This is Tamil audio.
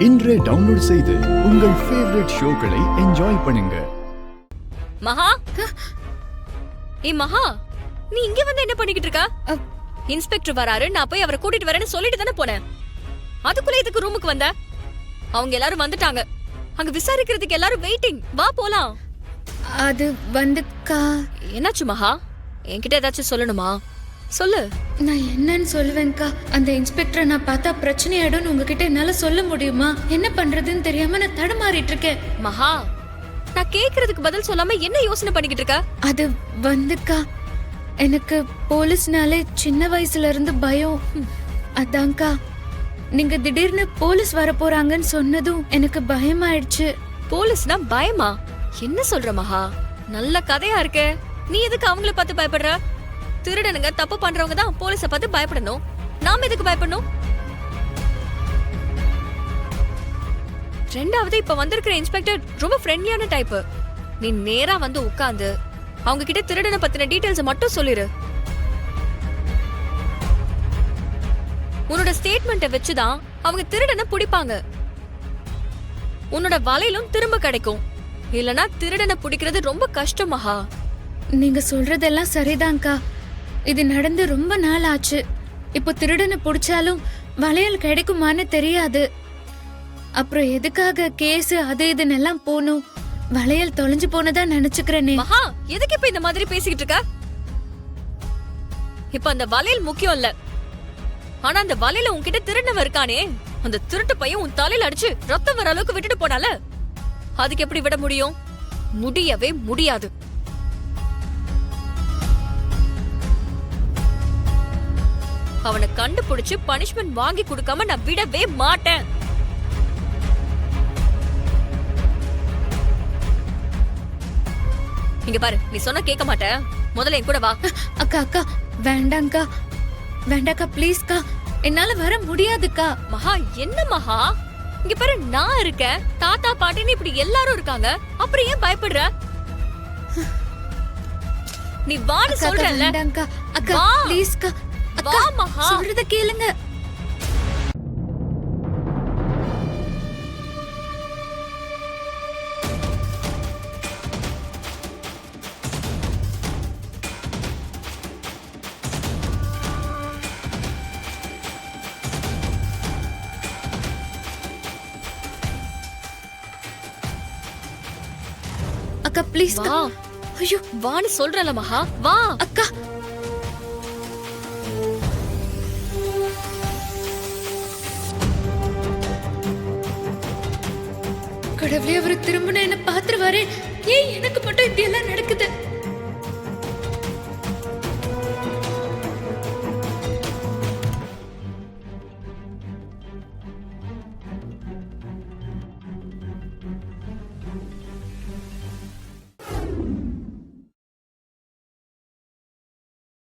இன்றே டவுன்லோட் செய்து உங்கள் ஃபேவரட் ஷோக்களை என்ஜாய் பண்ணுங்க. மகா, மகா, நீ இங்க வந்து என்ன பண்ணிக்கிட்டு இருக்க? இன்ஸ்பெக்டர் வராரு, நான் போய் அவரை கூட்டிட்டு வரேன்னு சொல்லிட்டு தானே போனேன். அதுக்குள்ள இதுக்கு ரூமுக்கு வந்த? அவங்க எல்லாரும் வந்துட்டாங்க. அங்க விசாரிக்கிறதுக்கு எல்லாரும் வெயிட்டிங். வா போலாம். அது வந்துக்கா. என்னாச்சு மகா? என்கிட்ட ஏதாச்சும் சொல்லணுமா? சொல்லு. நான் என்னன்னு சொல்லுவேன்க்கா. அந்த இன்ஸ்பெக்டரை நான் பார்த்தா பிரச்சனை ஆயிடும்னு உங்ககிட்ட என்னால சொல்ல முடியுமா? என்ன பண்றதுன்னு தெரியாம நான் தடுமாறிட்டு இருக்கேன். மகா, நான் கேக்குறதுக்கு பதில் சொல்லாம என்ன யோசனை பண்ணிக்கிட்டு இருக்க? அது வந்துக்கா, எனக்கு போலீஸ்னாலே சின்ன வயசுல இருந்து பயம். அதான்க்கா, நீங்க திடீர்னு போலீஸ் வர போறாங்கன்னு சொன்னதும் எனக்கு பயமாயிடுச்சு. போலீஸ்னா பயமா? என்ன சொல்ற மகா? நல்ல கதையா இருக்கே. நீ எதுக்கு அவங்கள பார்த்து பயப்படுற? திருடனுங்க, தப்பு பண்றவங்க தான் போலீஸ பார்த்து பயப்படணும். நாம எதுக்கு பயப்படணும்? ரெண்டாவது, இப்ப வந்திருக்கிற இன்ஸ்பெக்டர் ரொம்ப ஃப்ரெண்ட்லியான டைப். நீ நேரா வந்து உட்கார்ந்து அவங்க கிட்ட திருடனை பத்தின டீடைல்ஸ் மட்டும் சொல்லிரு. உன்னோட ஸ்டேட்மெண்ட்டை வச்சுதான் அவங்க திருடனை பிடிப்பாங்க. உன்னோட வலையிலும் திரும்ப கிடைக்கும். இல்லனா திருடனை பிடிக்கிறது ரொம்ப கஷ்டம் மகா. நீங்க சொல்றதெல்லாம் சரிதான்க்கா. இது நடந்து ரொம்ப நாள் ஆச்சு. இப்போ திருடனை பிடிச்சாலும் வளையல் கிடைக்குமான்னு தெரியாது. அப்புறம் எதுக்காக கேஸ் அது இதுன்னு எல்லாம் போகணும்? வளையல் தொலைஞ்சு போனதா நினைச்சுக்கிறேனே. மகா, எதுக்கு இப்ப இந்த மாதிரி பேசிக்கிட்டு இருக்க? இப்ப அந்த வளையல் முக்கியம் இல்ல. ஆனா அந்த வலையில உன்கிட்ட திருடனவன் இருக்கானே, அந்த திருட்டு பையன் உன் தலையில அடிச்சு ரத்தம் வர அளவுக்கு விட்டுட்டு போனால, அதுக்கு எப்படி விட முடியும்? முடியவே முடியாது. அவனை கண்டுபிடிச்சு பனிஷ்மெண்ட் வாங்கி கொடுக்காம நான் விடவே மாட்டேன். இங்க பாரு, நீ சொன்ன கேட்க மாட்டேன். முதல்ல என் கூட வா. அக்கா அக்கா, வேண்டாங்கா வேண்டாக்கா, ப்ளீஸ்க்கா, என்னால வர முடியாதுக்கா. மகா, என்ன மகா? இங்க பாரு, நான் இருக்கேன், தாத்தா பாட்டின்னு இப்படி எல்லாரும் இருக்காங்க. அப்புறம் ஏன் பயப்படுற? நீ வான்னு சொல்றல. வேண்டாங்கா அக்கா, ப்ளீஸ்க்கா. வா மகா, சொல்றத கேளுங்க. அக்கா ப்ளீஸ். வா. ஐயோ, வான்னு சொல்றல மகா, வா. அக்கா, கடவுளே, அவரு திரும்பின என்ன பாத்துருவாரு. ஏன் எனக்கு மட்டும் இப்படி எல்லாம் நடக்குது?